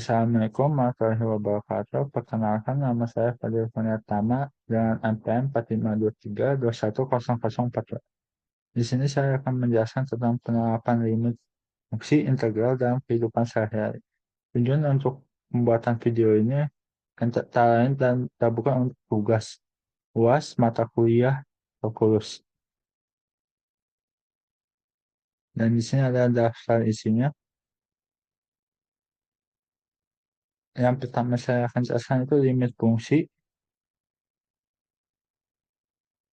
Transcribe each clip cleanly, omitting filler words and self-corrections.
Assalamualaikum warahmatullahi wabarakatuh. Perkenalkan, nama saya Fadil Purnatama dengan NPM 4523210042. Di sini saya akan menjelaskan tentang penerapan limit fungsi integral dalam kehidupan sehari-hari. Tujuan untuk pembuatan video ini antara lain dan bukan untuk tugas UAS, mata kuliah, kalkulus. Dan di sini ada daftar isinya. Yang pertama saya akan jelaskan itu limit fungsi.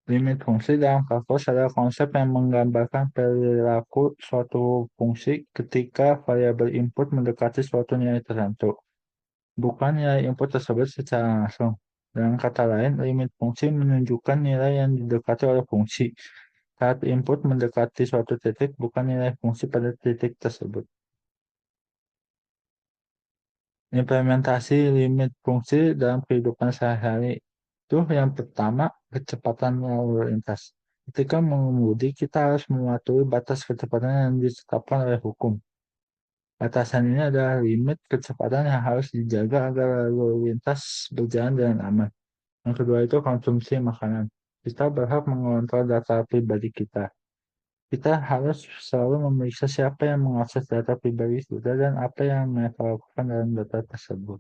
Limit fungsi dalam kalkulus adalah konsep yang menggambarkan perilaku suatu fungsi ketika variabel input mendekati suatu nilai tertentu, bukan nilai input tersebut secara langsung. Dengan kata lain, limit fungsi menunjukkan nilai yang didekati oleh fungsi saat input mendekati suatu titik, bukan nilai fungsi pada titik tersebut. Implementasi limit fungsi dalam kehidupan sehari-hari. Itu yang pertama, kecepatan lalu lintas. Ketika mengemudi, kita harus mematuhi batas kecepatan yang ditetapkan oleh hukum. Batasan ini adalah limit kecepatan yang harus dijaga agar lalu lintas berjalan dengan aman. Yang kedua itu konsumsi makanan. Kita berhak mengontrol data pribadi kita. Kita harus selalu memeriksa siapa yang mengakses data pribadi kita dan apa yang mereka lakukan dalam data tersebut.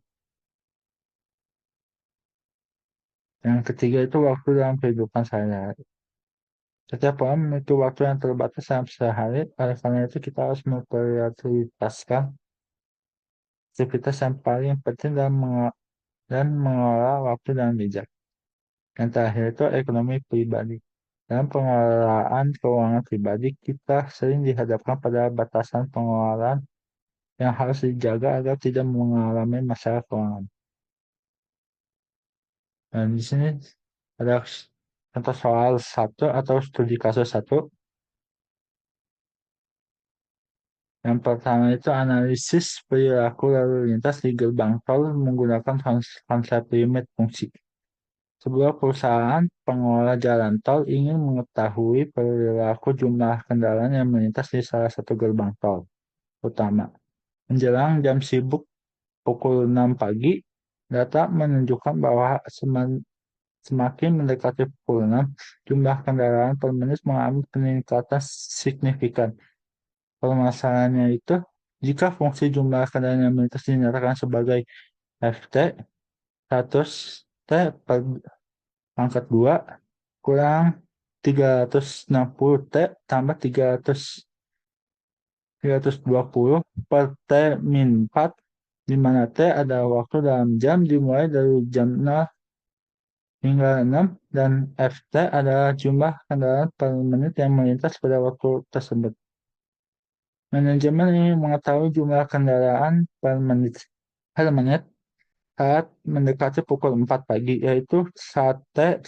Yang ketiga itu waktu dalam kehidupan sehari-hari. Setiap orang memiliki waktu yang terbatas dalam sehari, oleh karena itu kita harus memprioritaskan aktivitas yang paling penting dan mengelola waktu dengan bijak. Yang terakhir itu ekonomi pribadi. Dalam pengelolaan keuangan pribadi, kita sering dihadapkan pada batasan pengelolaan yang harus dijaga agar tidak mengalami masalah keuangan. Dan di sini ada contoh soal satu atau studi kasus satu. Yang pertama itu analisis perilaku lalu lintas di gerbang tol menggunakan konsep limit fungsi. Sebuah perusahaan pengelola jalan tol ingin mengetahui perilaku jumlah kendaraan yang melintas di salah satu gerbang tol utama. Menjelang jam sibuk pukul 6 pagi, data menunjukkan bahwa semakin mendekati pukul 6, jumlah kendaraan per menit mengalami peningkatan signifikan. Permasalahannya itu, jika fungsi jumlah kendaraan yang melintas dinyatakan sebagai Ft 100 T per pangkat 2 kurang 360 T tambah 320 per T min 4, di mana T adalah waktu dalam jam dimulai dari jam 0 hingga 6 dan Ft adalah jumlah kendaraan per menit yang melintas pada waktu tersebut. Manajemen ingin mengetahui jumlah kendaraan per menit saat mendekati pukul 4 pagi, yaitu saat T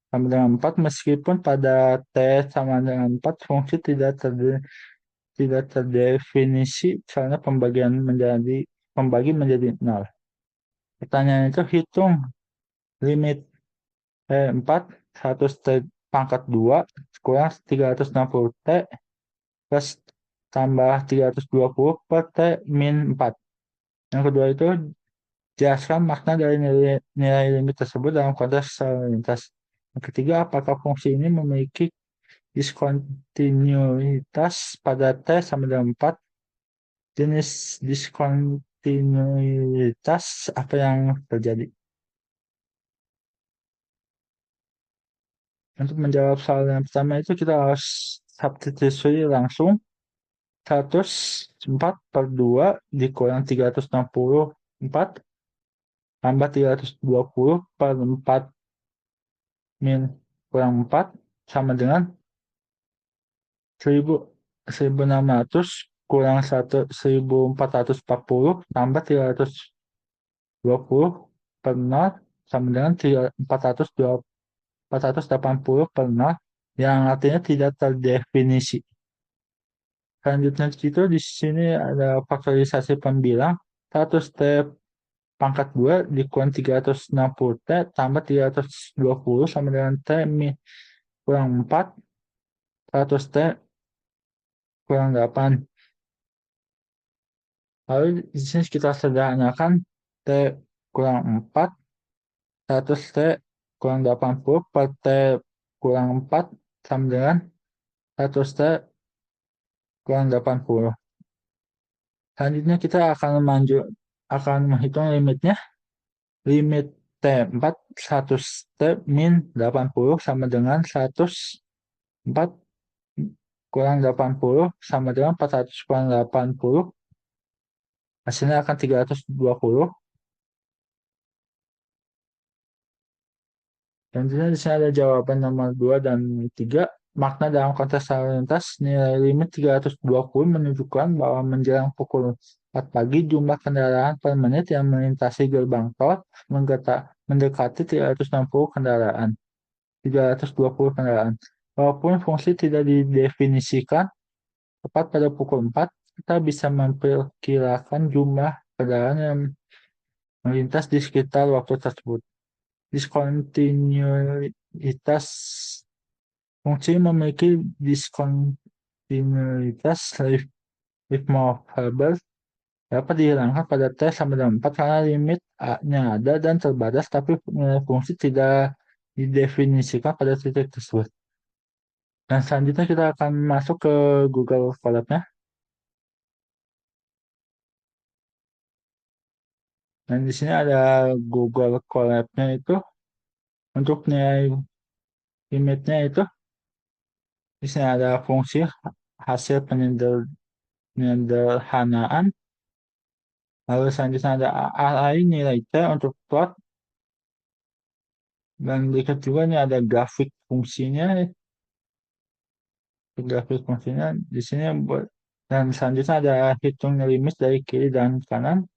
sama dengan 4, meskipun pada T sama dengan 4 fungsi tidak terdefinisi karena pembagi menjadi 0. Pertanyaan itu hitung limit T4 100 T pangkat 2 kurang 360 T plus tambah 320 per T min 4. Yang kedua itu jelaskan makna dari nilai limit tersebut dalam konteks lalu lintas. Yang ketiga, apakah fungsi ini memiliki diskontinuitas pada T sama dengan 4? Jenis diskontinuitas apa yang terjadi? Untuk menjawab soal yang pertama itu kita harus substitusi langsung 104 per 2 dikurang 364 tambah 320 per 4 min kurang 4 sama dengan 1600 kurang 1440 tambah 320 per 0 sama dengan 480 per 0. yang artinya tidak terdefinisi. Selanjutnya itu di sini ada faktorisasi pembilang. 100T pangkat 2 dikurang 360T tambah 320 sama dengan T kurang 4, 100T kurang 8. Lalu di sini kita sederhanakan T kurang 4, 100T kurang 80 per T kurang 4 sama dengan 100T kurang 80. Selanjutnya kita akan menghitung limitnya. Limit T4 100T min 80 sama dengan 104 kurang 80 sama dengan 400 kurang 80. Hasilnya akan 320. Dan di sini ada jawaban nomor 2 dan 3. Makna dalam konteks lalu lintas, nilai limit 320 menunjukkan bahwa menjelang pukul 4 pagi jumlah kendaraan per menit yang melintasi gerbang tol mendekati 360 kendaraan. 320 kendaraan. Walaupun fungsi tidak didefinisikan tepat pada pukul 4, kita bisa memperkirakan jumlah kendaraan yang melintas di sekitar waktu tersebut. Diskontinuitas fungsi memiliki diskontinuitas Livermore dapat dihilangkan pada T sama dengan 4 karena limit A-nya ada dan terbatas, tapi nilai fungsi tidak didefinisikan pada titik tersebut. Dan selanjutnya kita akan masuk ke Google Colab-nya. Dan di sini ada Google Colab-nya itu untuk nilai limitnya itu. Di sini ada fungsi hasil penyederhanaan. Lalu selanjutnya ada array nilai T untuk plot. Dan berikut juga ini ada grafik fungsinya. Grafik fungsinya di sini dan selanjutnya ada hitung limit dari kiri dan kanan.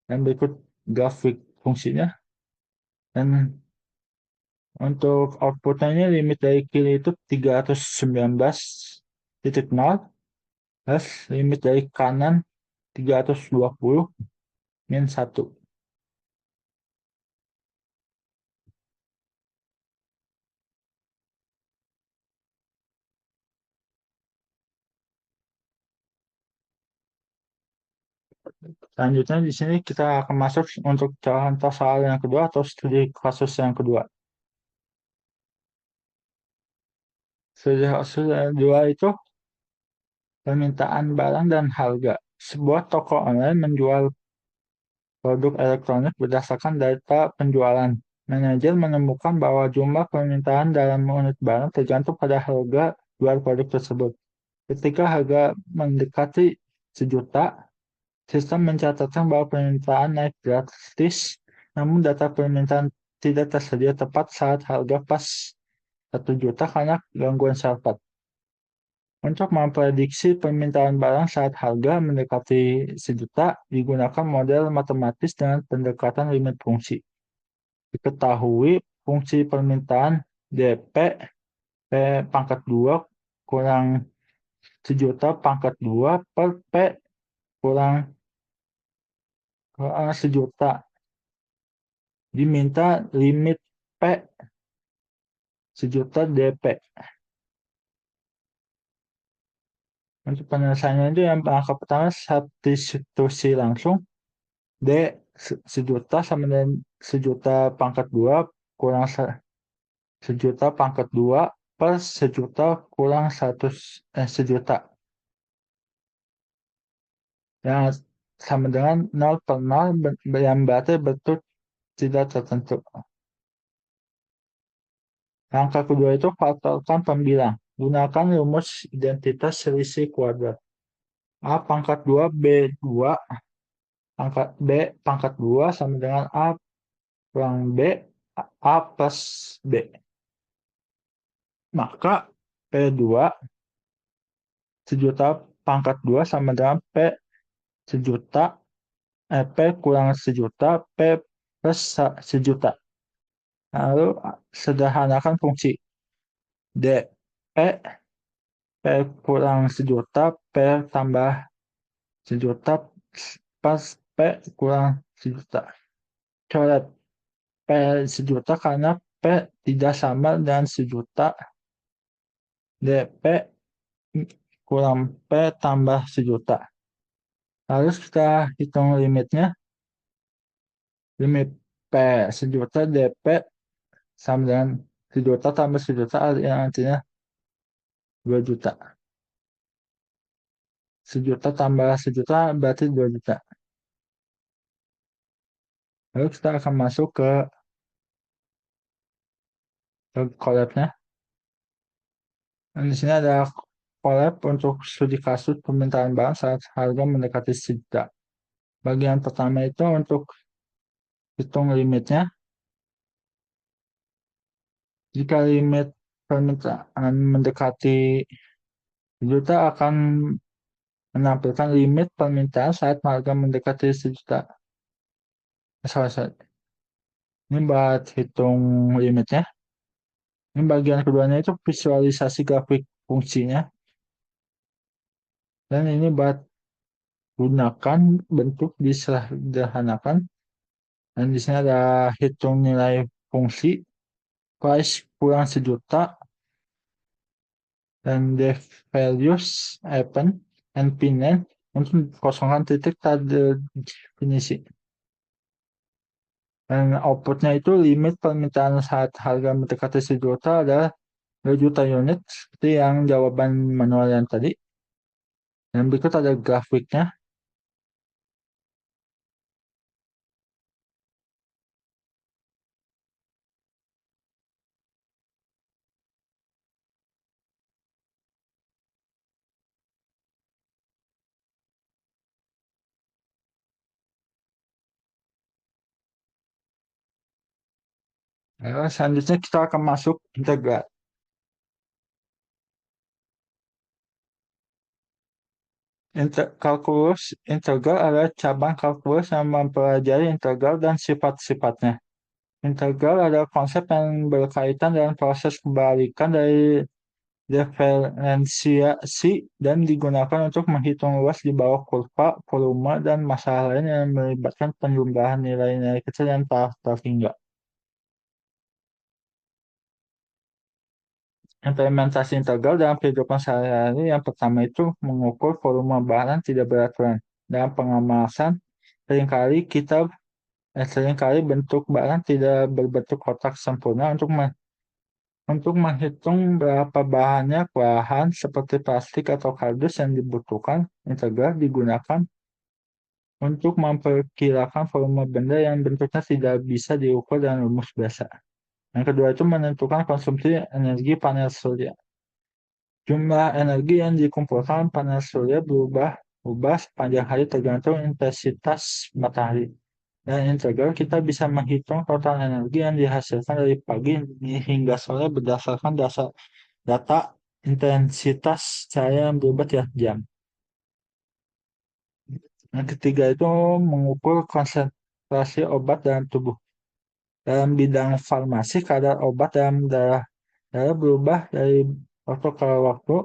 Dan berikut grafik fungsinya. Dan untuk outputnya ini limit dari kiri itu 319,0, plus limit dari kanan 320 min 1. Selanjutnya di sini kita akan masuk untuk contoh soal yang kedua atau studi kasus yang kedua. Studi kasus yang kedua itu permintaan barang dan harga. Sebuah toko online menjual produk elektronik berdasarkan data penjualan. Manajer menemukan bahwa jumlah permintaan dalam unit barang tergantung pada harga jual produk tersebut. Ketika harga mendekati 1 juta, sistem mencatatkan bahwa permintaan naik drastis, namun data permintaan tidak tersedia tepat saat harga pas 1 juta karena gangguan server. Untuk memprediksi permintaan barang saat harga mendekati 1 juta, digunakan model matematis dengan pendekatan limit fungsi. Diketahui fungsi permintaan DP P pangkat 2 kurang 1 juta pangkat 2 per P kurang 1 juta. Diminta limit P 1 juta DP. Untuk penyelesaiannya itu yang langkah pertama substitusi langsung. D 1 juta sama dengan 1 juta pangkat 2 kurang 1 juta pangkat 2 per 1 juta kurang 1 juta. Yang sama dengan 0 per 0 yang berarti bentuk tidak tertentu. Langkah kedua itu faktorkan pembilang. Gunakan rumus identitas selisih kuadrat. A pangkat 2 B2 pangkat B pangkat 2 sama dengan A kurang B A plus B. Maka P2 1 juta pangkat 2 sama dengan P 1 juta P kurang 1 juta P plus 1 juta. Lalu sederhanakan fungsi. DP per kurang sejuta per tambah sejuta pas P kurang sejuta. Coret P sejuta karena P tidak sama dengan sejuta. DP kurang P tambah sejuta. Harus kita hitung limitnya. Limit P sejuta DP sama dengan sejuta tambah sejuta yang artinya 2 juta. Sejuta tambah sejuta berarti 2 juta. Lalu kita akan masuk ke collab-nya. Dan di sini ada collab untuk studi kasus permintaan barang saat harga mendekati sejuta. Bagian pertama itu untuk hitung limitnya. Jika limit permintaan mendekati sejuta akan menampilkan limit permintaan saat harga mendekati sejuta. Sorry. Ini buat hitung limitnya. Ini bagian keduanya itu visualisasi grafik fungsinya. Dan ini buat gunakan bentuk disederhanakan. Dan di sini ada hitung nilai fungsi. Price kurang sejuta. Dan the values happen and pinning untuk kosongan titik tanda definisi. Dan outputnya itu limit permintaan saat harga mendekati sejuta adalah 2 juta unit seperti yang jawaban manual yang tadi. Dan berikut ada grafiknya. Selanjutnya kita akan masuk integral. Kalkulus integral adalah cabang kalkulus yang mempelajari integral dan sifat-sifatnya. Integral adalah konsep yang berkaitan dengan proses kebalikan dari diferensiasi dan digunakan untuk menghitung luas di bawah kurva, volume, dan masalah lain yang melibatkan penjumlahan nilai-nilai kecil yang tak terhingga. Implementasi integral dalam kehidupan sehari-hari yang pertama itu mengukur volume barang tidak beraturan. Dalam pengemasan, seringkali bentuk barang tidak berbentuk kotak sempurna untuk menghitung berapa bahan seperti plastik atau kardus yang dibutuhkan. Integral digunakan untuk memperkirakan volume benda yang bentuknya tidak bisa diukur dengan rumus biasa. Yang kedua itu menentukan konsumsi energi panel surya. Jumlah energi yang dikumpulkan panel surya berubah sepanjang hari tergantung intensitas matahari. Dan integral kita bisa menghitung total energi yang dihasilkan dari pagi hingga sore berdasarkan data intensitas cahaya yang berubah tiap jam. Yang ketiga itu mengukur konsentrasi obat dalam tubuh. Dalam bidang farmasi, kadar obat dalam darah berubah dari waktu ke waktu.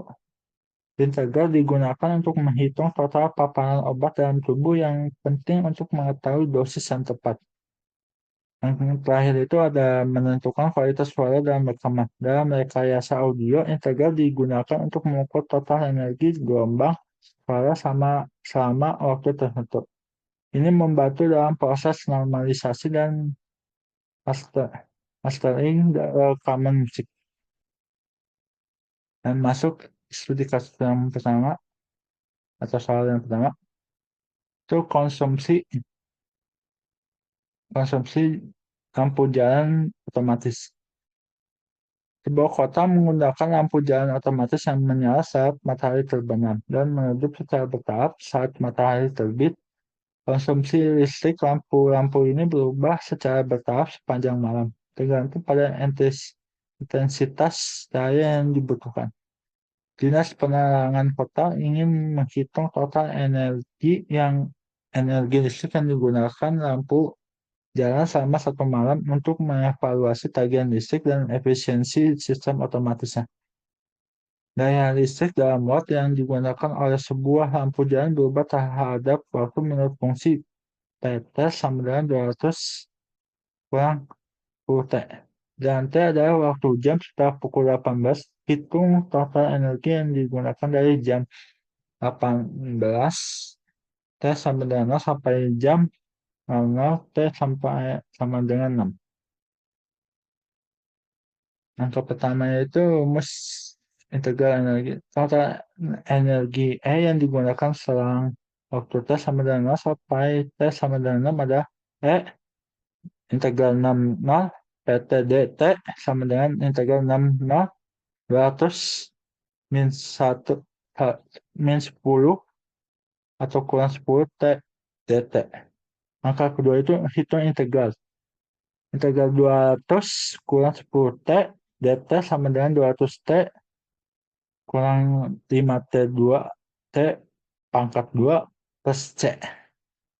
Integral digunakan untuk menghitung total paparan obat dalam tubuh yang penting untuk mengetahui dosis yang tepat. Yang terakhir itu ada menentukan kualitas suara dalam rekaman. Dalam rekayasa audio, integral digunakan untuk mengukur total energi gelombang suara selama waktu tertentu. Ini membantu dalam proses normalisasi dan mastering rekaman musik. Dan masuk studi kasus yang pertama atau soal yang pertama itu konsumsi lampu jalan otomatis. Sebuah kota menggunakan lampu jalan otomatis yang menyala saat matahari terbenam dan meredup secara bertahap saat matahari terbit. Konsumsi listrik lampu-lampu ini berubah secara bertahap sepanjang malam, tergantung pada intensitas cahaya yang dibutuhkan. Dinas Penerangan Kota ingin menghitung total energi listrik yang digunakan lampu jalan selama 1 malam untuk mengevaluasi tagihan listrik dan efisiensi sistem otomatisnya. Daya listrik dalam watt yang digunakan oleh sebuah lampu jalan berubah terhadap waktu menurut fungsi PT sama dengan 200 kurang 10 T. Dan T adalah waktu jam setelah pukul 18. Hitung total energi yang digunakan dari jam 18 T sama dengan 0 sampai jam 00 T sampai sama dengan 6. Angka pertama itu rumus integral energi. Total energi E yang digunakan selang waktu T sama dengan 0 sampai T sama dengan 6 adalah E integral 6 0 PT dt sama dengan integral 6 0 200 min 1 min 10 atau kurang 10 T dt. Angka kedua itu hitung integral. Integral 200 kurang 10 T dt sama dengan 200 T kurang 5T2 T pangkat 2 plus C.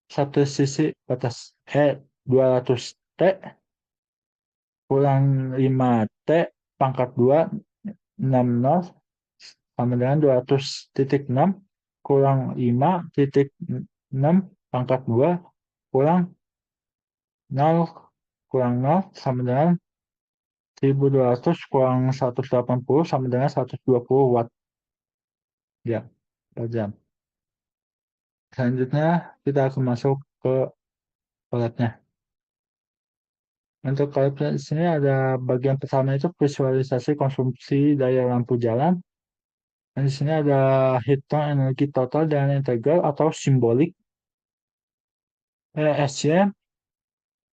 Satu sisi batas E 200 T kurang 5T pangkat 2 60 sama dengan 200,6 kurang 5,6 pangkat 2 kurang 0 kurang 0 sama dengan 1200 kurang 180 sama dengan 120 watt ya per jam. Selanjutnya kita akan masuk ke alatnya. Untuk alatnya di sini ada bagian pertama itu visualisasi konsumsi daya lampu jalan. Dan di sini ada hitung energi total dan integral atau simbolik. SCM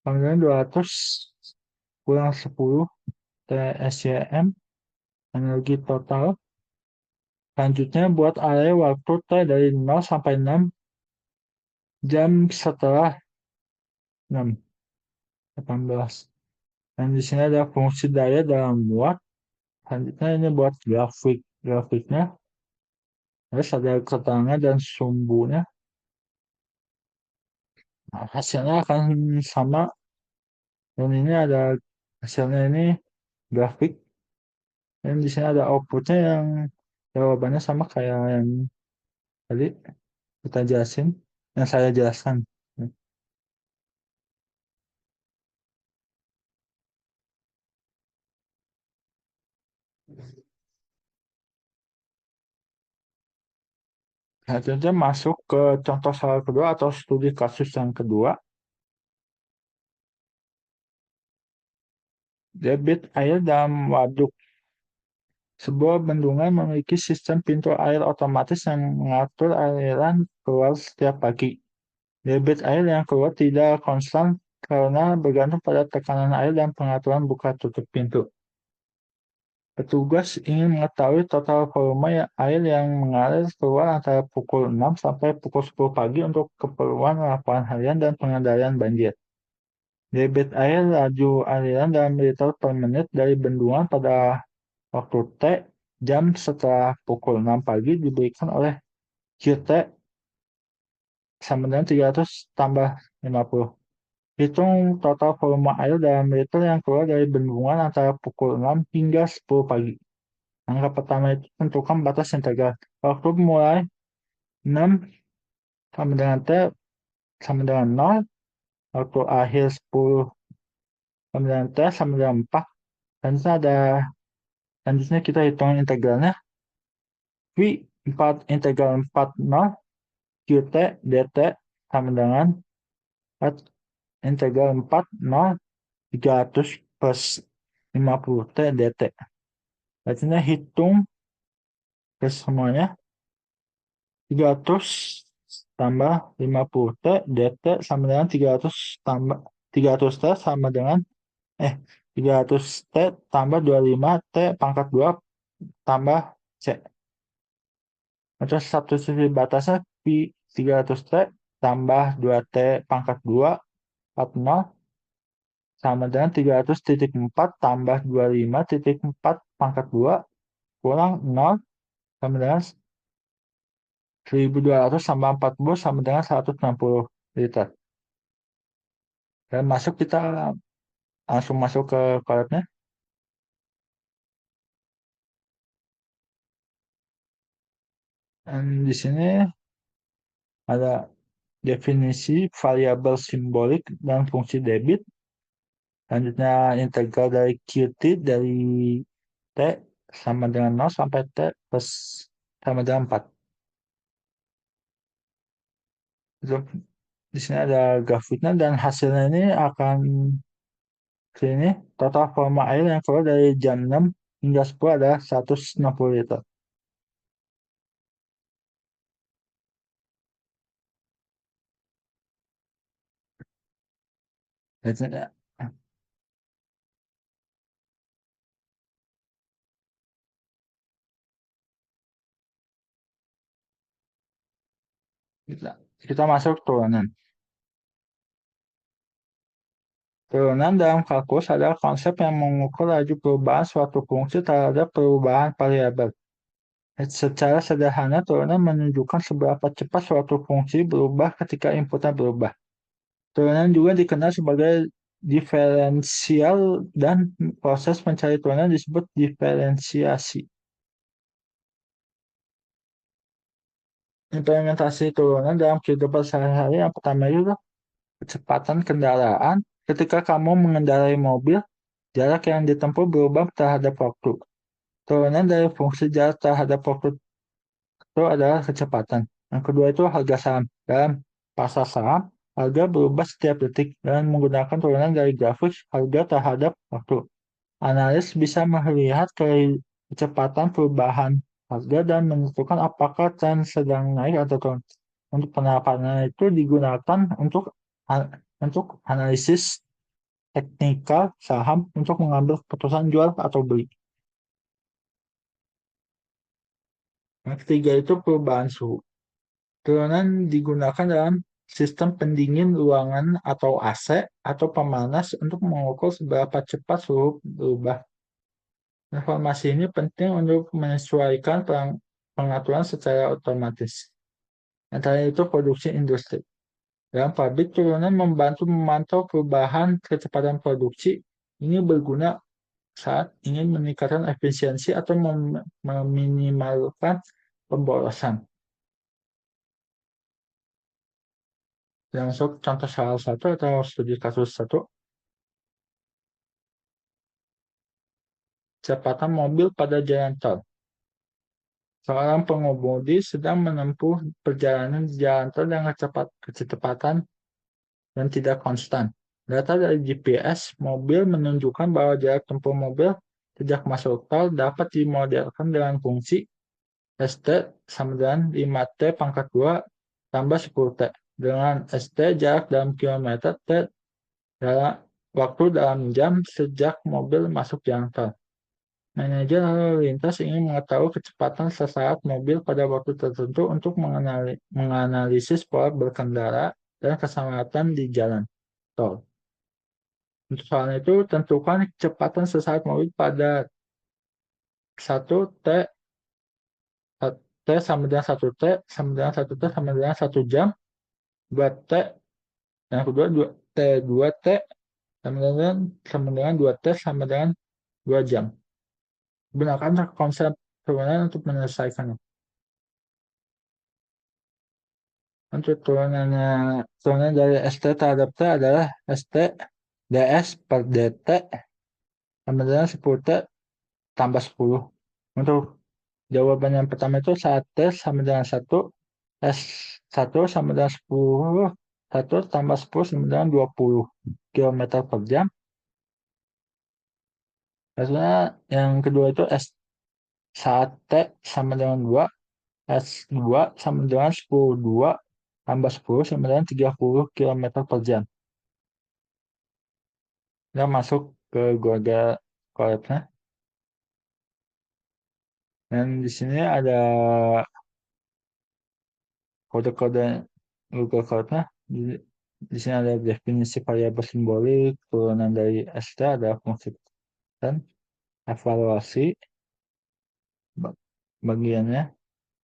panggilan 200 kurang 10 TSCM energi total. Selanjutnya buat area waktu T dari 0 sampai 6 jam setelah 6, 18. Dan di sini ada fungsi daya dalam watt. Selanjutnya ini buat grafiknya. Terus ada keterangan dan sumbunya. Nah, hasilnya akan sama. Dan ini ada hasilnya ini grafik. Dan di sini ada outputnya yang jawabannya sama kayak yang tadi kita jelasin, yang saya jelaskan. Selanjutnya masuk ke contoh soal kedua atau studi kasus yang kedua. Debit air dalam waduk. Sebuah bendungan memiliki sistem pintu air otomatis yang mengatur aliran keluar setiap pagi. Debit air yang keluar tidak konstan karena bergantung pada tekanan air dan pengaturan buka tutup pintu. Petugas ingin mengetahui total volume air yang mengalir keluar antara pukul 6 sampai pukul 10 pagi untuk keperluan laporan harian dan pengendalian banjir. Debit air laju aliran dalam liter per menit dari bendungan pada waktu T jam setelah pukul 6 pagi diberikan oleh QT sama dengan 300 tambah 50. Hitung total volume air dalam liter yang keluar dari bendungan antara pukul 6 hingga 10 pagi. Angka pertama itu tentukan batas integral. Waktu mulai 6 sama dengan T sama dengan 0. Waktu akhir 10 sama dengan T sama dengan 4. Dan ada selanjutnya kita hitung integralnya. V 4 integral 4 0 QT dt sama dengan 4 integral 4 0 300 plus 50 T dt. Artinya hitung ke semuanya 300 tambah 50 T dt sama dengan 300 tambah 300 T sama dengan 300 T tambah 25 T pangkat 2 tambah C. Atau substitusi batasnya Pi 300 T tambah 2 T pangkat 2 40 sama dengan 300,4 tambah 25,4 pangkat 2 kurang 0 sama dengan 1200 tambah 40 sama dengan 160 liter. Dan masuk kita langsung masuk ke kolabnya. Dan di sini ada definisi variabel simbolik dan fungsi debit. Selanjutnya integral dari Qt dari T sama dengan 0 sampai T plus sama dengan 4. Itu, di sini ada grafiknya dan hasilnya ini akan sini total volume air yang keluar dari jam 6 hingga 10 adalah 160 liter. Jadi, kita, kita masuk turunan. Turunan dalam kalkulus adalah konsep yang mengukur laju perubahan suatu fungsi terhadap perubahan variabel. Secara sederhana, turunan menunjukkan seberapa cepat suatu fungsi berubah ketika inputnya berubah. Turunan juga dikenal sebagai diferensial dan proses mencari turunan disebut diferensiasi. Implementasi turunan dalam kehidupan sehari-hari yang pertama itu kecepatan kendaraan. Ketika kamu mengendarai mobil, jarak yang ditempuh berubah terhadap waktu. Turunan dari fungsi jarak terhadap waktu itu adalah kecepatan. Yang kedua itu harga saham. Dalam pasar saham, harga berubah setiap detik dan menggunakan turunan dari grafik harga terhadap waktu. Analis bisa melihat kecepatan perubahan harga dan menentukan apakah tren sedang naik atau turun. Untuk penerapannya itu digunakan untuk analisis teknikal saham untuk mengambil keputusan jual atau beli. Yang ketiga itu perubahan suhu. Turunan digunakan dalam sistem pendingin ruangan atau AC atau pemanas untuk mengukur seberapa cepat suhu berubah. Informasi ini penting untuk menyesuaikan pengaturan secara otomatis. Antara itu produksi industri. Dalam pabrik, turunan membantu memantau perubahan kecepatan produksi. Ini berguna saat ingin meningkatkan efisiensi atau meminimalkan pemborosan. Langsung contoh salah satu atau studi kasus satu, kecepatan mobil pada jalan tol. Seorang pengemudi sedang menempuh perjalanan di jalan tol dengan kecepatan dan tidak konstan. Data dari GPS mobil menunjukkan bahwa jarak tempuh mobil sejak masuk tol dapat dimodelkan dengan fungsi ST sama dengan 5T pangkat 2 tambah 10T. Dengan ST jarak dalam kilometer, T dalam waktu dalam jam sejak mobil masuk jalan tol. Manajer lalu lintas ingin mengetahui kecepatan sesaat mobil pada waktu tertentu untuk menganalisis pola berkendara dan keselamatan di jalan tol. Untuk soal itu, tentukan kecepatan sesaat mobil pada 1T, T sama dengan 1T, sama dengan 1T, sama dengan 1 jam, 2T, yang kedua 2T, 2T, sama dengan 2T, sama dengan 2 jam. Gunakan konsep turunan untuk menyelesaikannya. Untuk turunan dari ST terhadap T adalah ST ds per dt sama dengan 10T tambah 10. Untuk jawaban yang pertama itu saat T sama dengan 1, S1 sama dengan 10, 1 tambah 10 sama dengan 20 km per jam. Maksudnya yang kedua itu saat T sama dengan 2, S2 sama dengan 10, 2 tambah 10 sama dengan 30 km per jam. Kita masuk ke Google Colabnya. Dan di sini ada kode-kode Google Cloud-nya. Di sini ada definisi variabel simbolik, turunan dari ST, ada fungsi dan evaluasi bagiannya.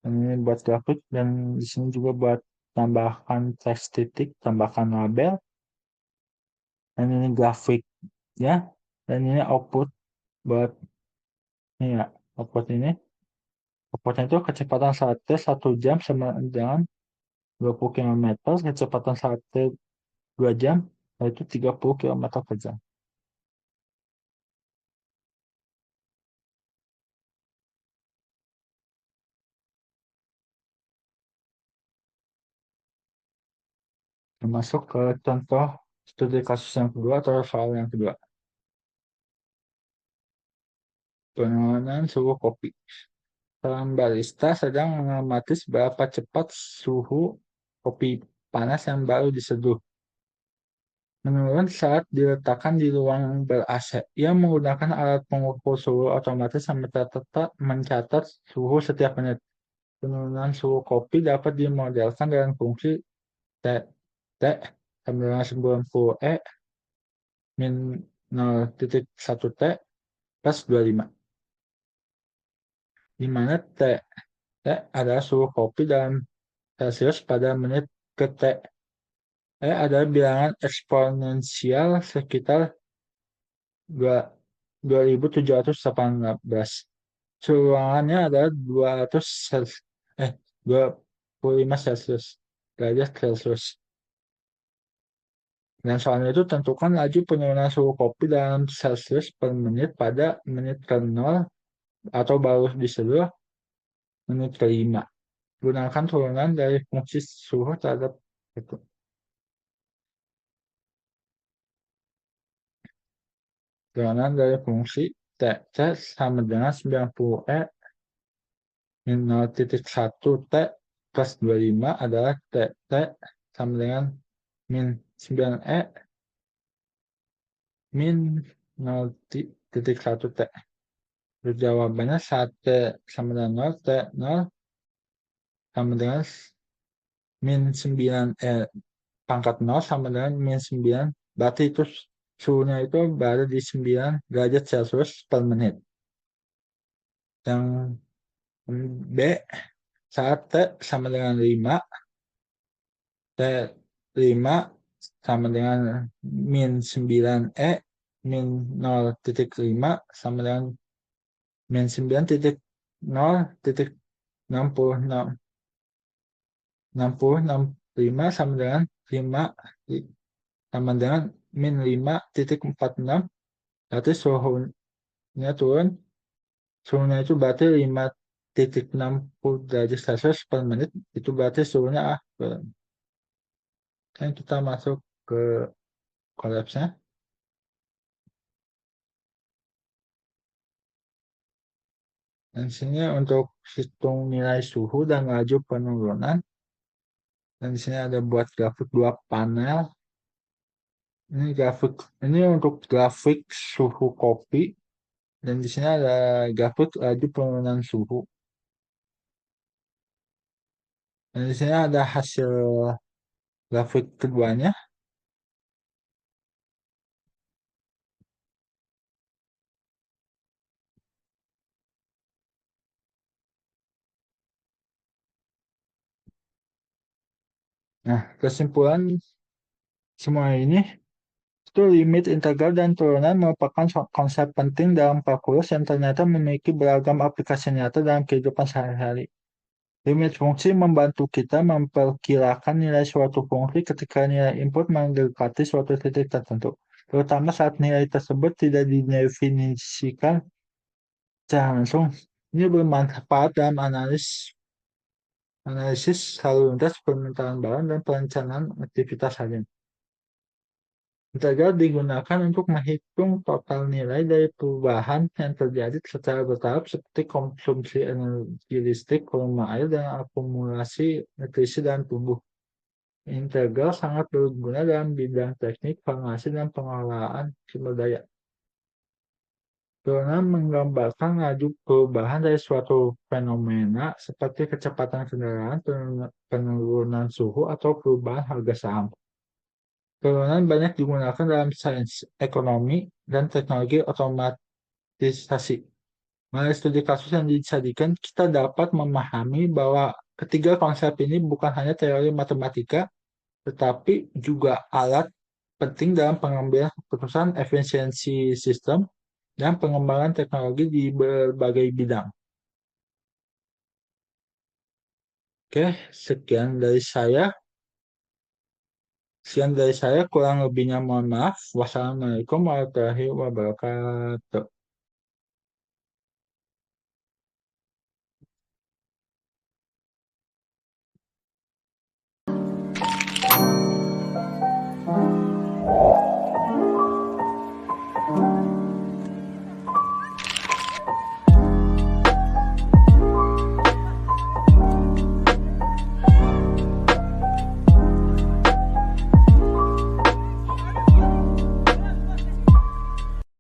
Dan ini buat grafik dan di sini juga buat tambahkan teks titik, tambahkan label. Dan ini grafik ya. Dan ini output buat ini ya, output ini. Pokoknya itu kecepatan saat T 1 jam sama dengan 20 km, kecepatan saat T 2 jam, yaitu 30 km per jam. Masuk ke contoh studi kasus yang kedua atau soal yang kedua. Penurunan suhu kopi. Seorang barista sedang mengamati seberapa cepat suhu kopi panas yang baru diseduh menurun saat diletakkan di ruang ber-AC. Ia menggunakan alat pengukur suhu otomatis yang mencatat suhu setiap menit. Penurunan suhu kopi dapat dimodelkan dengan fungsi T, T sama dengan 90 E min 0,1 T plus 25. Di mana T, T adalah suhu kopi dalam Celsius pada menit ke T. E adalah bilangan eksponensial sekitar 2718. Ruangannya adalah 25 Celsius, derajat Celsius. Dan soalnya itu tentukan laju penurunan suhu kopi dalam Celsius per menit pada menit ke-0 atau baru diseluruh menit ke-5. Gunakan turunan dari fungsi suhu terhadap itu. Turunan dari fungsi T, T sama dengan 90 E min 0,1 T plus 25 adalah T, T sama dengan min 9 E min 0,1 T. Jawabannya saat T sama dengan 0, T 0 sama dengan min 9 pangkat 0 sama dengan min 9. Berarti itu suhunya itu berada di 9 derajat Celcius per menit. Yang B, saat T sama dengan 5, T 5 sama dengan min 9 min 0,5 sama dengan min 9,0,60 65 sama dengan 5 sama dengan min 5,46. Berarti suhunya turun. Suhunya itu berarti 5,60 derajat Celcius per menit. Itu berarti suhunya kan kita masuk ke kolapsnya. Dan sini untuk hitung nilai suhu dan laju penurunan. Dan di sini ada buat grafik 2 panel. Ini untuk grafik suhu kopi. Dan di sini ada grafik laju penurunan suhu. Dan di sini ada hasil grafik keduanya. Nah, kesimpulan semua ini itu limit integral dan turunan merupakan konsep penting dalam kalkulus yang ternyata memiliki beragam aplikasi nyata dalam kehidupan sehari-hari. Limit fungsi membantu kita memperkirakan nilai suatu fungsi ketika nilai input mendekati suatu titik tertentu, terutama saat nilai tersebut tidak didefinisikan secara langsung. Ini bermanfaat dalam analisis lalu lintas, permintaan barang, dan perencanaan aktivitas harian. Integral digunakan untuk menghitung total nilai dari perubahan yang terjadi secara bertahap seperti konsumsi energi listrik, volume air, dan akumulasi nutrisi dalam tubuh. Integral sangat berguna dalam bidang teknik, farmasi, dan pengelolaan sumber daya. Turunan menggambarkan laju perubahan dari suatu fenomena seperti kecepatan kendaraan, penurunan suhu, atau perubahan harga saham. Turunan banyak digunakan dalam sains, ekonomi, dan teknologi otomatisasi. Melalui studi kasus yang disajikan, kita dapat memahami bahwa ketiga konsep ini bukan hanya teori matematika, tetapi juga alat penting dalam pengambilan keputusan, efisiensi sistem, dan pengembangan teknologi di berbagai bidang. Oke, sekian dari saya. Sekian dari saya, kurang lebihnya mohon maaf. Wassalamualaikum warahmatullahi wabarakatuh.